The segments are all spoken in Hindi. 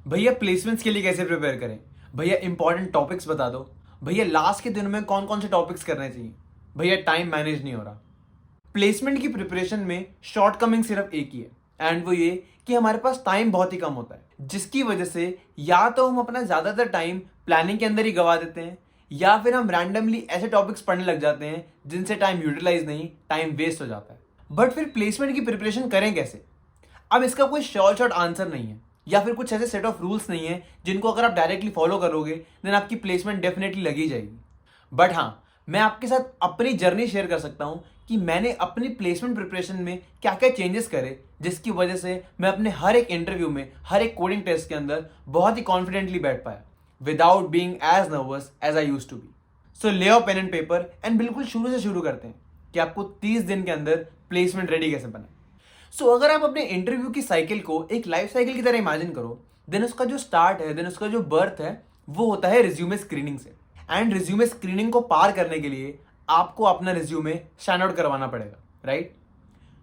भैया प्लेसमेंट्स के लिए कैसे प्रिपेयर करें। भैया इंपॉर्टेंट टॉपिक्स बता दो। भैया लास्ट के दिन में कौन कौन से टॉपिक्स करने चाहिए। भैया टाइम मैनेज नहीं हो रहा। प्लेसमेंट की प्रिपरेशन में शॉर्ट कमिंग सिर्फ एक ही है, एंड वो ये कि हमारे पास टाइम बहुत ही कम होता है, जिसकी वजह से या तो हम अपना ज़्यादातर टाइम प्लानिंग के अंदर ही गवा देते हैं, या फिर हम रैंडमली ऐसे टॉपिक्स पढ़ने लग जाते हैं जिनसे टाइम यूटिलाइज नहीं, टाइम वेस्ट हो जाता है। बट फिर प्लेसमेंट की प्रिपरेशन करें कैसे। अब इसका कोई श्योर शॉर्ट आंसर नहीं है, या फिर कुछ ऐसे सेट ऑफ रूल्स नहीं है जिनको अगर आप डायरेक्टली फॉलो करोगे देन आपकी प्लेसमेंट डेफिनेटली लगी जाएगी। बट हाँ, मैं आपके साथ अपनी जर्नी शेयर कर सकता हूँ कि मैंने अपनी प्लेसमेंट प्रिपरेशन में क्या क्या चेंजेस करे, जिसकी वजह से मैं अपने हर एक इंटरव्यू में, हर एक कोडिंग टेस्ट के अंदर बहुत ही कॉन्फिडेंटली बैठ पाया without being as nervous as I used to be. So ले आओ पेन एंड पेपर एंड बिल्कुल शुरू से शुरू करते हैं कि आपको 30 दिन के अंदर प्लेसमेंट रेडी कैसे बनाए। सो अगर आप अपने इंटरव्यू की साइकिल को एक लाइफ साइकिल की तरह इमेजिन करो, देन उसका जो स्टार्ट है, देन उसका जो बर्थ है, वो होता है रिज्यूमे स्क्रीनिंग से। एंड रिज्यूमे स्क्रीनिंग को पार करने के लिए आपको अपना रिज्यूमे स्टैंड आउट करवाना पड़ेगा, राइट।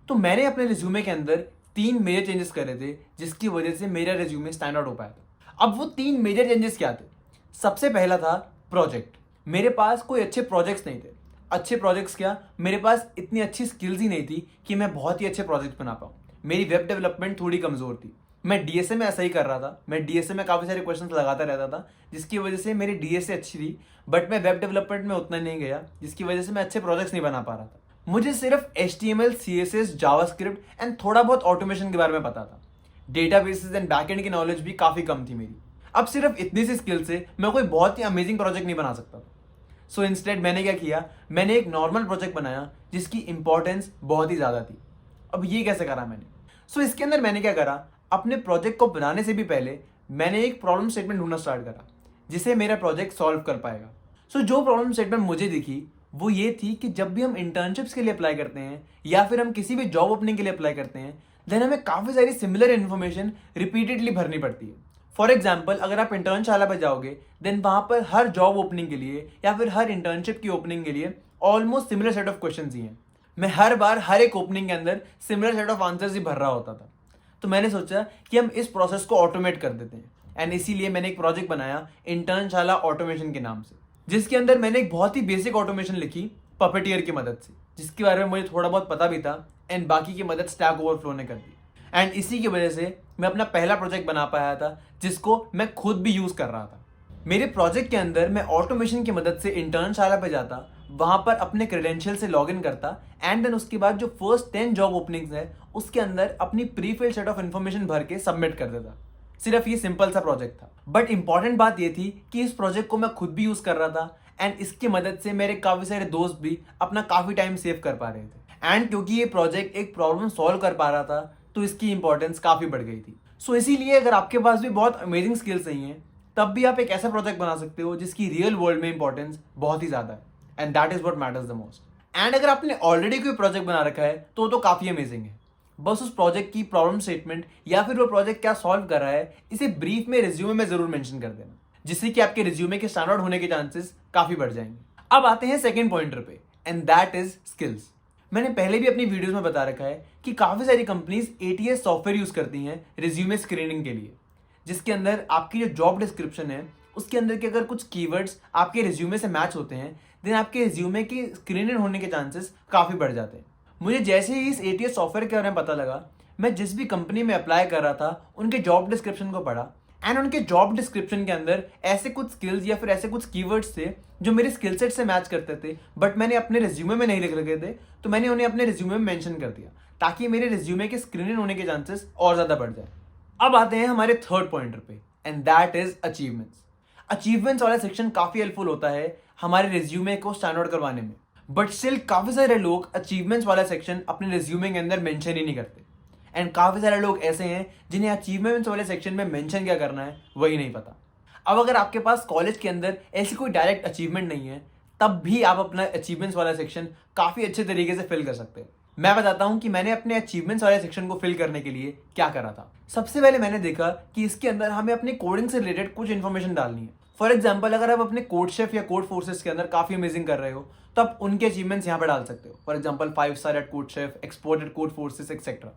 तो मैंने अपने रिज्यूमे के अंदर 3 मेजर चेंजेस करे थे, जिसकी वजह से मेरा रिज्यूमे स्टैंड आउट हो पाया था। अब वो 3 मेजर चेंजेस क्या थे। सबसे पहला था प्रोजेक्ट। मेरे पास कोई अच्छे प्रोजेक्ट्स नहीं थे। अच्छे प्रोजेक्ट्स क्या, मेरे पास इतनी अच्छी स्किल्स ही नहीं थी कि मैं बहुत ही अच्छे प्रोजेक्ट बना पाऊँ। मेरी वेब डेवलपमेंट थोड़ी कमज़ोर थी। मैं डीएसए में ऐसा ही कर रहा था। मैं डीएसए में काफ़ी सारे क्वेश्चंस लगाता रहता था, जिसकी वजह से मेरी डीएसए अच्छी थी, बट मैं वेब डेवलपमेंट में उतना नहीं गया, जिसकी वजह से मैं अच्छे प्रोजेक्ट्स नहीं बना पा रहा था। मुझे सिर्फ HTML, CSS, जावास्क्रिप्ट एंड थोड़ा बहुत ऑटोमेशन के बारे में पता था। डेटाबेसेस एंड बैकएंड की नॉलेज भी काफ़ी कम थी मेरी। अब सिर्फ इतनी सी स्किल से मैं कोई बहुत ही अमेजिंग प्रोजेक्ट नहीं बना सकता था। सो इंस्टेड मैंने क्या किया, मैंने एक नॉर्मल प्रोजेक्ट बनाया जिसकी इंपॉर्टेंस बहुत ही ज़्यादा थी। अब ये कैसे करा मैंने। सो इसके अंदर मैंने क्या करा, अपने प्रोजेक्ट को बनाने से भी पहले मैंने एक प्रॉब्लम स्टेटमेंट ढूंढना स्टार्ट करा जिसे मेरा प्रोजेक्ट सॉल्व कर पाएगा। सो जो प्रॉब्लम स्टेटमेंट मुझे दिखी वो ये थी कि जब भी हम इंटर्नशिप्स के लिए अप्लाई करते हैं या फिर हम किसी भी जॉब ओपनिंग के लिए अप्लाई करते हैं, देन हमें काफ़ी सारी सिमिलर इन्फॉर्मेशन रिपीटेडली भरनी पड़ती है। फॉर एग्जाम्पल, अगर आप इंटर्नशाला पर जाओगे, देन वहाँ पर हर जॉब ओपनिंग के लिए या फिर हर इंटर्नशिप की ओपनिंग के लिए almost similar set of question ही हैं। मैं हर बार हर एक ओपनिंग के अंदर सिमिलर सेट ऑफ आंसर्स ही भर रहा होता था। तो मैंने सोचा कि हम इस प्रोसेस को ऑटोमेट कर देते हैं, एंड इसीलिए मैंने एक प्रोजेक्ट बनाया इंटर्नशाला ऑटोमेशन के नाम से, जिसके अंदर मैंने एक बहुत ही बेसिक ऑटोमेशन लिखी पपेटियर की मदद से, जिसके बारे में मुझे थोड़ा बहुत पता भी था, एंड बाकी की मदद स्टैक ओवरफ्लो ने कर दी। एंड इसी की वजह से मैं अपना पहला प्रोजेक्ट बना पाया था जिसको मैं खुद भी यूज़ कर रहा था। मेरे प्रोजेक्ट के अंदर मैं ऑटोमेशन की मदद से इंटर्नशाला पे जाता, वहाँ पर अपने क्रेडेंशियल से लॉगिन करता, एंड देन उसके बाद जो फर्स्ट 10 जॉब ओपनिंग्स है उसके अंदर अपनी pre filled set of information भर के सबमिट कर देता। सिर्फ ये सिंपल सा प्रोजेक्ट था, बट इंपॉर्टेंट बात ये थी कि इस प्रोजेक्ट को मैं खुद भी यूज़ कर रहा था, एंड इसकी मदद से मेरे काफ़ी सारे दोस्त भी अपना काफ़ी टाइम सेव कर पा रहे थे। एंड क्योंकि ये प्रोजेक्ट एक प्रॉब्लम सॉल्व कर पा रहा था, तो इसकी इंपॉर्टेंस काफ़ी बढ़ गई थी। सो इसीलिए अगर आपके पास भी बहुत अमेजिंग स्किल्स नहीं है, तब भी आप एक ऐसा प्रोजेक्ट बना सकते हो जिसकी रियल वर्ल्ड में इंपॉर्टेंस बहुत ही ज़्यादा है, and that is what matters the most. And अगर आपने ऑलरेडी कोई प्रोजेक्ट बना रखा है तो काफ़ी अमेजिंग है। बस उस प्रोजेक्ट की प्रॉब्लम स्टेटमेंट या फिर वो प्रोजेक्ट क्या सॉल्व कर रहा है, इसे ब्रीफ में रिज्यूमे में जरूर मेंशन कर देना, जिससे कि आपके रिज्यूमे के स्टैंड आउट होने के चांसेस काफ़ी बढ़ जाएंगे। अब आते हैं सेकेंड पॉइंटर पे, एंड दैट इज स्किल्स। मैंने पहले भी अपनी वीडियोस में बता रखा है कि काफ़ी सारी कंपनीज ATS सॉफ्टवेयर यूज़ करती हैं रिज्यूमे स्क्रीनिंग के लिए, जिसके अंदर आपकी जो जॉब डिस्क्रिप्शन है उसके अंदर के अगर कुछ कीवर्ड्स आपके रिज्यूमे से मैच होते हैं, देन आपके रिज्यूमे की स्क्रीनिंग होने के चांसेस काफ़ी बढ़ जाते हैं। मुझे जैसे ही इस ATS सॉफ्टवेयर के बारे में पता लगा, मैं जिस भी कंपनी में अप्लाई कर रहा था उनके जॉब डिस्क्रिप्शन को पढ़ा, एंड उनके जॉब डिस्क्रिप्शन के अंदर ऐसे कुछ स्किल्स या फिर ऐसे कुछ कीवर्ड्स थे जो मेरे स्किल सेट से मैच करते थे, बट मैंने अपने रिज्यूमे में नहीं लिख रखे थे, तो मैंने उन्हें अपने रिज्यूमे में मेंशन कर दिया ताकि मेरे रिज्यूमे के स्क्रीनिंग होने के चांसेस और ज़्यादा बढ़ जाए। अब आते हैं हमारे थर्ड पॉइंटर पे, and that is achievements. Achievements वाला सेक्शन काफ़ी हेल्पफुल होता है हमारे रिज्यूमे को स्टैंड आउट करवाने में, बट स्टिल काफ़ी सारे लोग अचीवमेंट्स वाला सेक्शन अपने रिज्यूमे के अंदर मेंशन ही नहीं करते, एंड काफ़ी सारे लोग ऐसे हैं जिन्हें अचीवमेंट्स वाले सेक्शन में मेंशन क्या करना है वही नहीं पता। अब अगर आपके पास कॉलेज के अंदर ऐसी कोई डायरेक्ट अचीवमेंट नहीं है, तब भी आप अपना अचीवमेंट्स वाला सेक्शन काफ़ी अच्छे तरीके से फिल कर सकते हैं। मैं बताता हूं कि मैंने अपने अचीवमेंट्स वाले सेक्शन को फिल करने के लिए क्या करा था। सबसे पहले मैंने देखा कि इसके अंदर हमें अपनी कोडिंग से रिलेटेड कुछ इन्फॉर्मेशन डालनी है। फॉर एग्जाम्पल, अगर आप अपने कोड शेफ या कोड फोर्सेस के अंदर काफ़ी अमेजिंग कर रहे हो, तो आप उनके अचीवमेंट्स यहाँ पर डाल सकते हो। For example 5 star at CodeChef, expert at Codeforces et cetera.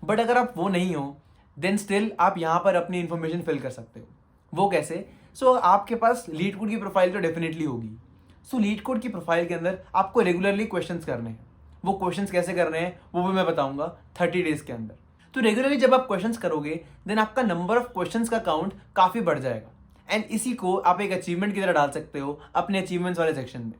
But अगर आप वो नहीं हो, देन स्टिल आप यहाँ पर अपनी इन्फॉर्मेशन फिल कर सकते हो। वो कैसे? सो आपके पास लीड कोड की प्रोफाइल तो डेफिनेटली होगी। सो लीड कोड की प्रोफाइल के अंदर आपको रेगुलरली क्वेश्चंस करने हैं। वो क्वेश्चंस कैसे करने हैं वो भी मैं बताऊंगा 30 डेज के अंदर। तो रेगुलरली जब आप क्वेश्चंस करोगे देन आपका नंबर ऑफ क्वेश्चंस का काउंट काफ़ी बढ़ जाएगा, एंड इसी को आप एक अचीवमेंट की तरह डाल सकते हो अपने अचीवमेंट्स वाले सेक्शन में।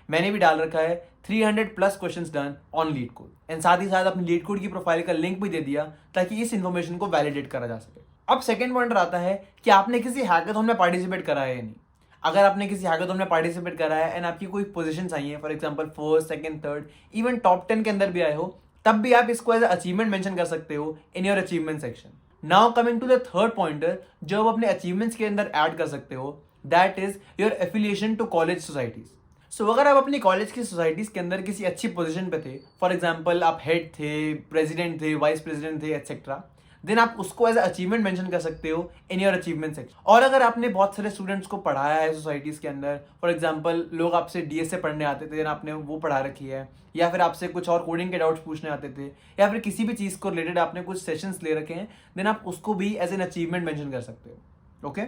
मैंने भी डाल रखा है 300 plus questions done on leet code, and साथ ही साथ अपनी लीड कोड की प्रोफाइल का लिंक भी दे दिया ताकि इस इन्फॉर्मेशन को वैलिडेट करा जा सके। अब सेकंड पॉइंट आता है कि आपने किसी हैकाथॉन में पार्टिसिपेट करा है या नहीं। अगर आपने किसी हैकाथॉन में पार्टिसिपेट करा है एंड आपकी कोई पोजीशंस आई है, for example first, second, third, even top 10 के अंदर भी आए हो, तब भी आप इसको एज अचीवमेंट मेंशन कर सकते हो in your achievement section. Now coming to the third pointer जो आप अपने अचीवमेंट्स के अंदर ऐड कर सकते हो, that is your affiliation to college societies. So अगर आप अपनी कॉलेज की सोसाइटीज के अंदर किसी अच्छी पोजीशन पे थे, फॉर एग्जांपल आप हेड थे, प्रेसिडेंट थे, वाइस प्रेसिडेंट थे, एटसेट्रा, देन आप उसको एज अचीवमेंट मेंशन कर सकते हो इन योर अचीवमेंट सेक्शन। और अगर आपने बहुत सारे स्टूडेंट्स को पढ़ाया है सोसाइटीज के अंदर, फॉर एग्जांपल लोग आपसे डीएस से पढ़ने आते थे, देन आपने वो पढ़ा रखी है, या फिर आपसे कुछ और कोडिंग के डाउट्स पूछने आते थे, या फिर किसी भी चीज़ को रिलेटेड आपने कुछ सेशंस ले रखे हैं, देन आप उसको भी एज एन अचीवमेंट मेंशन कर सकते हो। ओके,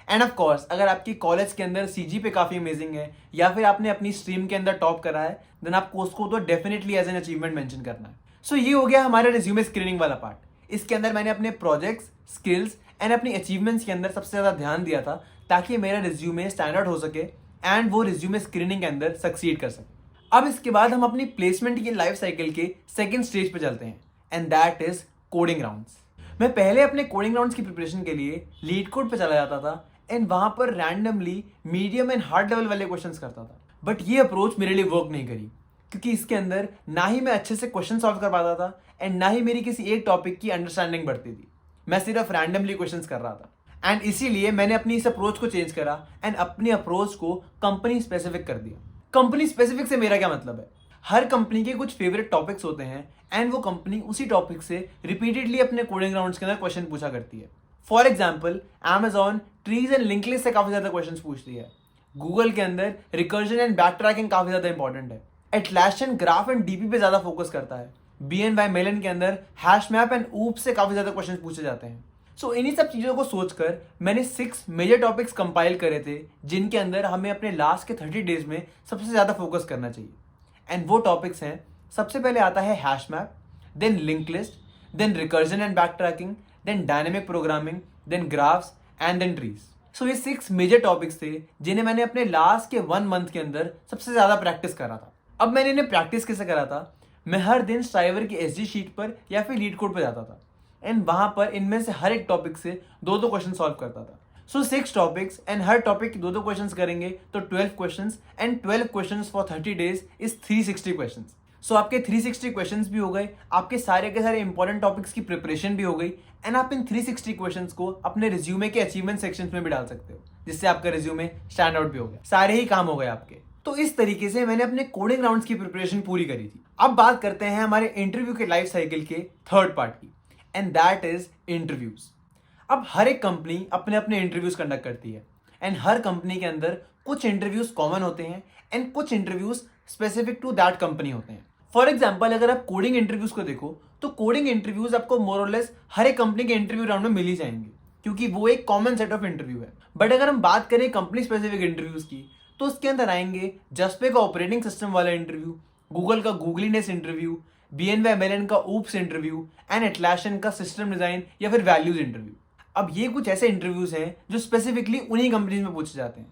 एंड ऑफ कोर्स अगर आपकी कॉलेज के अंदर सीजी पे काफ़ी अमेजिंग है, या फिर आपने अपनी स्ट्रीम के अंदर टॉप करा है, देन आपको उसको तो definitely as an achievement mention करना है। सो ये हो गया हमारा रिज्यूमे स्क्रीनिंग वाला पार्ट। इसके अंदर मैंने अपने प्रोजेक्ट्स, स्किल्स एंड अपनी अचीवमेंट्स के अंदर सबसे ज़्यादा ध्यान दिया था ताकि मेरा रिज्यूमे स्टैंड आउट हो सके एंड वो रिज्यूमे स्क्रीनिंग के अंदर सक्सीड कर सके। अब इसके बाद हम अपनी प्लेसमेंट की लाइफ साइकिल के सेकंड स्टेज पे चलते हैं, and that is coding rounds. मैं पहले अपने कोडिंग राउंड्स की प्रिपरेशन के लिए लीड कोड पे चला जाता था एंड वहां पर randomly medium and hard level वाले क्वेश्चंस करता था, बट ये अप्रोच मेरे लिए वर्क नहीं करी क्योंकि इसके अंदर ना ही मैं अच्छे से क्वेश्चन सॉल्व कर पाता था एंड ना ही मेरी किसी एक टॉपिक की अंडरस्टैंडिंग बढ़ती थी। मैं सिर्फ रैंडमली क्वेश्चंस कर रहा था, एंड इसीलिए मैंने अपनी इस अप्रोच को चेंज करा एंड अपनी अप्रोच को कंपनी स्पेसिफिक कर दिया। कंपनी स्पेसिफिक से मेरा क्या मतलब है? हर कंपनी के कुछ फेवरेट टॉपिक्स होते हैं एंड वो कंपनी उसी टॉपिक से रिपीटेडली अपने कोडिंग राउंड्स के अंदर क्वेश्चन पूछा करती है। For example Amazon trees and link list से काफी ज्यादा क्वेश्चंस पूछती है। गूगल के अंदर रिकर्जन एंड बैक ट्रैकिंग काफी ज्यादा इंपॉर्टेंट है। एटलासियन ग्राफ एंड डीपी पे ज्यादा फोकस करता है। BNY मेलन के अंदर हैश मैप एंड ऊप से काफी ज्यादा क्वेश्चन पूछे जाते हैं। सो इन्हीं सब चीजों को सोचकर मैंने 6 मेजर टॉपिक्स कंपाइल करे थे जिनके अंदर हमें अपने लास्ट के 30 डेज में सबसे ज्यादा फोकस करना चाहिए। एंड वो टॉपिक्स हैं, सबसे पहले आता है hash map, then link list, then recursion and back tracking, then dynamic programming, then graphs and then trees. So ये 6 मेजर टॉपिक्स थे जिन्हें मैंने अपने लास्ट के 1 मंथ के अंदर सबसे ज्यादा प्रैक्टिस करा था। अब मैंने इन्हें प्रैक्टिस कैसे करा था? मैं हर दिन स्ट्राइवर की एसजी शीट पर या फिर लीड कोड पर जाता था एंड वहां पर इनमें से हर एक टॉपिक से 2-2 क्वेश्चन सॉल्व करता था। सो 6 टॉपिक्स एंड हर टॉपिक के 2-2 क्वेश्चंस करेंगे तो 12 questions and 12 questions for 30 days is 360 questions. So आपके 360 क्वेश्चंस भी हो गए, आपके सारे के सारे इंपॉर्टेंट टॉपिक्स की प्रिपरेशन भी हो गई, एंड आप इन 360 क्वेश्चंस को अपने रिज्यूमे के अचीवमेंट सेक्शंस में भी डाल सकते हो जिससे आपका रिज्यूमे स्टैंड आउट भी हो गया। सारे ही काम हो गए आपके। तो इस तरीके से मैंने अपने कोडिंग राउंड्स की प्रिपरेशन पूरी करी थी। अब बात करते हैं हमारे इंटरव्यू के लाइफ साइकिल के थर्ड पार्ट की, एंड दैट इज इंटरव्यूज। अब हर एक कंपनी अपने अपने इंटरव्यूज कंडक्ट करती है एंड हर कंपनी के अंदर कुछ इंटरव्यूज कॉमन होते हैं एंड कुछ interviews specific to that company होते हैं। फॉर एग्जाम्पल अगर आप कोडिंग इंटरव्यूज को देखो तो कोडिंग इंटरव्यूज आपको मोर और लेस हर एक कंपनी के इंटरव्यू राउंड में मिल ही जाएंगे क्योंकि वो एक कॉमन सेट ऑफ इंटरव्यू है। बट अगर हम बात करें कंपनी स्पेसिफिक इंटरव्यूज की तो उसके अंदर आएंगे जस्पे का ऑपरेटिंग सिस्टम वाला इंटरव्यू, गूगल का गूगलीनेस इंटरव्यू, BNY मेलन का ऊप्स इंटरव्यू एंड एटलासियन का सिस्टम डिजाइन या फिर वैल्यूज इंटरव्यू। अब ये कुछ ऐसे इंटरव्यूज हैं जो स्पेसिफिकली उन्हीं कंपनीज में पूछे जाते हैं।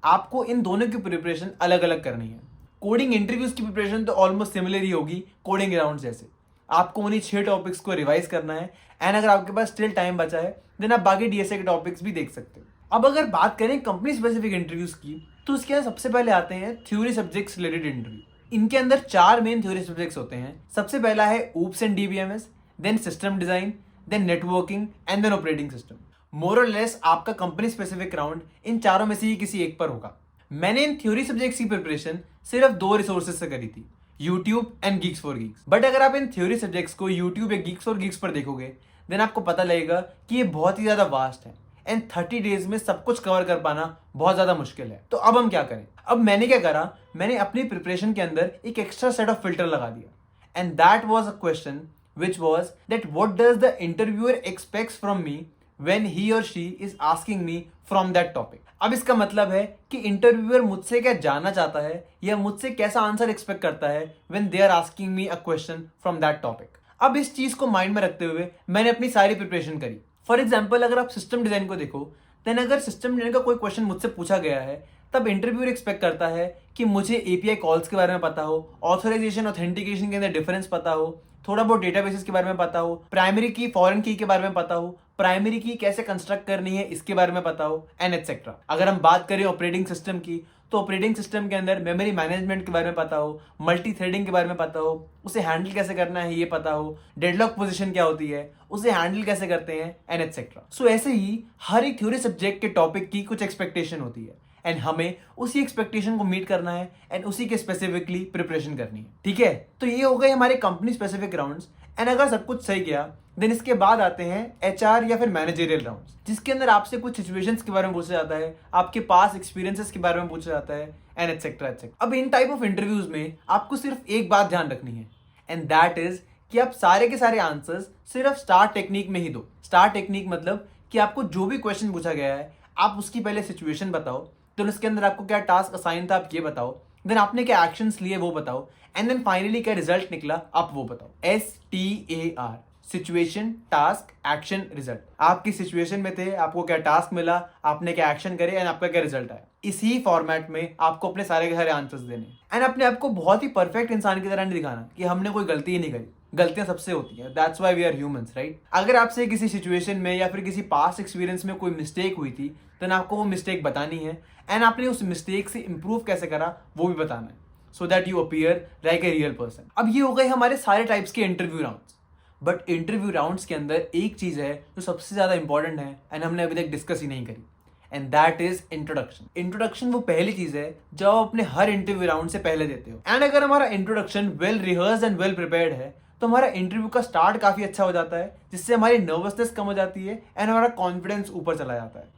आपको इन दोनों की प्रिपरेशन अलग अलग करनी है। कोडिंग इंटरव्यूज की प्रिपरेशन तो ऑलमोस्ट सिमिलर ही होगी कोडिंग राउंड जैसे। आपको उन्हीं 6 टॉपिक्स को रिवाइज करना है एंड अगर आपके पास स्टिल टाइम बचा है देन आप बाकी DSA के टॉपिक्स भी देख सकते हो। अब अगर बात करें कंपनी स्पेसिफिक इंटरव्यूज की तो उसके अंदर सबसे पहले आते हैं थ्योरी सब्जेक्ट्स रिलेटेड इंटरव्यू। इनके अंदर 4 मेन थ्योरी सब्जेक्ट्स होते हैं। सबसे पहला है oops and DBMS, then system design, then networking and then operating system. More or less आपका कंपनी स्पेसिफिक राउंड इन चारों में से ही किसी एक पर होगा। मैंने इन थ्योरी सब्जेक्ट्स की प्रिपरेशन सिर्फ 2 रिसोर्सेज से करी थी, YouTube and Geeks for Geeks. But अगर आप इन थ्योरी सब्जेक्ट्स को यूट्यूब या गीक्स फॉर गीक्स पर देखोगे देन आपको पता लगेगा कि ये बहुत ही ज्यादा वास्ट है एंड 30 डेज में सब कुछ कवर कर पाना बहुत ज्यादा मुश्किल है। तो अब हम क्या करें? अब मैंने क्या करा, मैंने अपनी प्रिपरेशन के अंदर एक एक्स्ट्रा सेट ऑफ फिल्टर लगा दिया and that was a question which was that what does the interviewer expects from me when he or she is asking me from that topic. अब इसका मतलब है कि इंटरव्यूअर मुझसे क्या जानना चाहता है या मुझसे कैसा आंसर एक्सपेक्ट करता है when they are asking me a question from that topic. अब इस चीज को माइंड में रखते हुए मैंने अपनी सारी प्रिपरेशन करी. फॉर एग्जाम्पल अगर आप सिस्टम डिजाइन को देखो, देन अगर सिस्टम डिजाइन का कोई क्वेश्चन मुझसे पूछा गया है, तब इंटरव्यूअर एक्सपेक्ट करता है कि मुझे एपीआई कॉल्स के बारे में पता हो, ऑथराइजेशन ऑथेंटिकेशन के अंदर डिफरेंस पता हो, थोड़ा बहुत डेटाबेसेस के बारे में पता हो, प्राइमरी की फॉरेन की के बारे में पता हो, प्राइमरी की कैसे कंस्ट्रक्ट करनी है इसके बारे में पता हो, एंड एटसेट्रा. अगर हम बात करें ऑपरेटिंग सिस्टम की, तो ऑपरेटिंग सिस्टम के अंदर मेमोरी मैनेजमेंट के बारे में पता हो, मल्टी थ्रेडिंग के बारे में पता हो, उसे हैंडल कैसे करना है ये पता हो, डेडलॉक पोजीशन क्या होती है, उसे हैंडल कैसे करते हैं, एंड एटसेट्रा. सो ऐसे ही हर एक थ्योरी सब्जेक्ट के टॉपिक की कुछ एक्सपेक्टेशन होती है एंड हमें उसी एक्सपेक्टेशन को मीट करना है एंड उसी के स्पेसिफिकली प्रिपरेशन करनी है. ठीक है, तो ये हो गए हमारे कंपनी स्पेसिफिक राउंड्स. एंड अगर सब कुछ सही गया, देन इसके बाद आते हैं एचआर या फिर मैनेजरियल राउंड्स, जिसके अंदर आपसे कुछ सिचुएशंस के बारे में पूछा जाता है, आपके पास एक्सपीरियंसेस के बारे में पूछा जाता है, एंड एटसेट्रा एटसेट्रा. अब इन टाइप ऑफ इंटरव्यूज में आपको सिर्फ एक बात ध्यान रखनी है, एंड दैट इज कि आप सारे के सारे आंसर्स सिर्फ स्टार टेक्निक में ही दो. स्टार टेक्निक मतलब कि आपको जो भी क्वेश्चन पूछा गया है, आप उसकी पहले सिचुएशन बताओ, तो उसके अंदर आपको क्या टास्क असाइन था आप ये बताओ, देन आपने क्या एक्शंस लिए वो बताओ, एंड देन फाइनली क्या रिजल्ट निकला आप वो बताओ. STAR, situation, task, action, result. आपकी सिचुएशन में थे, आपको क्या टास्क मिला, आपने क्या एक्शन करे, एंड आपका क्या रिजल्ट आया. इसी फॉर्मेट में आपको अपने सारे के सारे आंसर्स देने एंड अपने आप को बहुत ही परफेक्ट इंसान की तरह नहीं दिखाना कि हमने कोई गलती ही नहीं करी. गलतियां सबसे होती हैं, that's why we are humans, right. अगर आपसे किसी सिचुएशन में या फिर किसी पास्ट एक्सपीरियंस में कोई मिस्टेक हुई थी, देन आपको वो मिस्टेक बतानी है एंड आपने उस मिस्टेक से इंप्रूव कैसे करा वो भी बताना है, so that you appear like a real person. अब ये हो गए हमारे सारे टाइप्स के interview rounds. But interview rounds के अंदर एक चीज है जो सबसे ज्यादा इंपॉर्टेंट है एंड हमने अभी तक डिस्कस ही नहीं करी, and that is introduction. Introduction वो पहली चीज है जो आप अपने हर इंटरव्यू राउंड से पहले देते हो. एंड अगर हमारा introduction well rehearse and well prepared है, तो हमारा इंटरव्यू का स्टार्ट काफी अच्छा हो जाता है, जिससे हमारी नर्वसनेस कम हो जाती है एंड हमारा कॉन्फिडेंस ऊपर चला जाता है.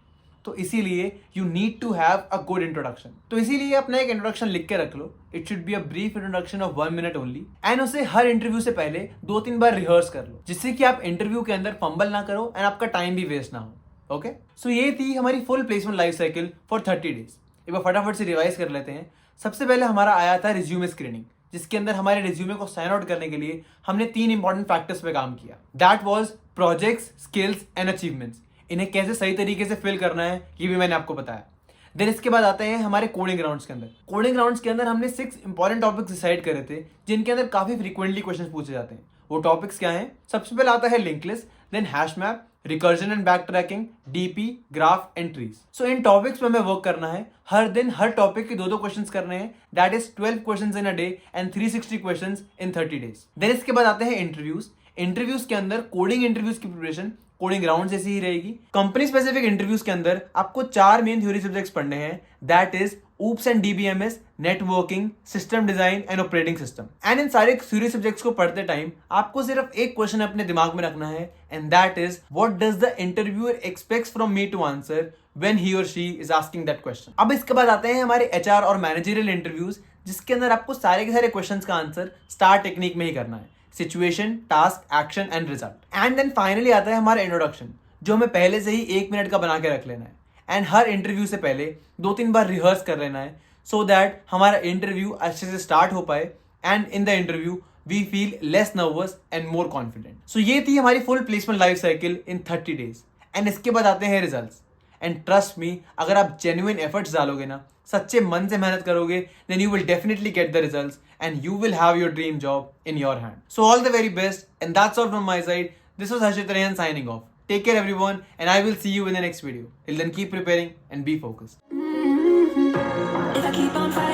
तो इसीलिए you need to have a good introduction. तो इसीलिए अपना एक इंट्रोडक्शन लिख के रख लो. It should be a brief introduction of 1 minute only, and उसे हर इंटरव्यू से पहले 2-3 बार रिहर्स कर लो, जिससे कि आप इंटरव्यू के अंदर फंबल ना करो एंड आपका टाइम भी वेस्ट ना हो. ओके, सो ये थी हमारी full placement life cycle for 30 days. एक बार फटाफट से रिवाइज कर लेते हैं. सबसे पहले हमारा आया था रिज्यूमे स्क्रीनिंग, जिसके अंदर हमारे रिज्यूमे को साइन आउट करने के लिए हमने 3 इंपॉर्टेंट फैक्टर्स पे काम किया. That was projects, skills and achievements. इन्हें कैसे सही तरीके से फिल करना है ये भी मैंने आपको बताया. देन इसके बाद आते हैं हमारे कोडिंग राउंड्स के अंदर. कोडिंग राउंड्स के अंदर हमने 6 इंपॉर्टेंट टॉपिक्स डिसाइड करे थे, जिनके अंदर काफी फ्रीक्वेंटली क्वेश्चंस पूछे जाते हैं. वो टॉपिक्स क्या हैं? सबसे पहले आता है linked list, then hash map, recursion and back tracking, DP, graph and trees. So इन टॉपिक्स पे हमें वर्क करना है. हर दिन हर टॉपिक के 2-2 क्वेश्चंस करने हैं. That is 12 questions in a day and 360 questions in 30 days. Then इसके बाद आते हैं इंटरव्यूज. इंटरव्यूज के अंदर कोडिंग इंटरव्यूज की प्रिपरेशन कोडिंग राउंड जैसी ही रहेगी. कंपनी स्पेसिफिक इंटरव्यूज के अंदर आपको 4 मेन थ्योरी सब्जेक्ट्स पढ़ने हैं. That is oops and DBMS, networking, system design and operating system. And in सारे थ्योरी सब्जेक्ट्स को पढ़ते टाइम आपको सिर्फ एक क्वेश्चन अपने दिमाग में रखना है, and that is what does the interviewer expects from me to answer when he or she is asking that question. अब इसके बाद आते हैं हमारे एचआर और मैनेजरियल इंटरव्यूज, जिसके अंदर आपको सारे के सारे क्वेश्चंस का आंसर स्टार टेक्निक में ही करना है. Situation, task, action and result. And then finally आता है हमारा इंट्रोडक्शन, जो हमें पहले से ही 1 मिनट का बना के रख लेना है. एंड हर इंटरव्यू से पहले 2-3 बार रिहर्स कर लेना है, सो दैट हमारा इंटरव्यू अच्छे से स्टार्ट हो पाए and in the interview we feel less nervous and more confident. So ये थी हमारी full placement life cycle in 30 days. And इसके बाद आते हैं रिजल्ट्स. एंड ट्रस्ट मी, अगर आप जेन्युइन एफर्ट्स डालोगे ना, सच्चे मन से मेहनत करोगे, then you will definitely get the results and you will have your dream job in your hand. So all the very best and that's all from my side. This was Harshit Rehan signing off. Take care everyone, and I will see you in the next video. Till then, keep preparing and be focused. If I keep on fighting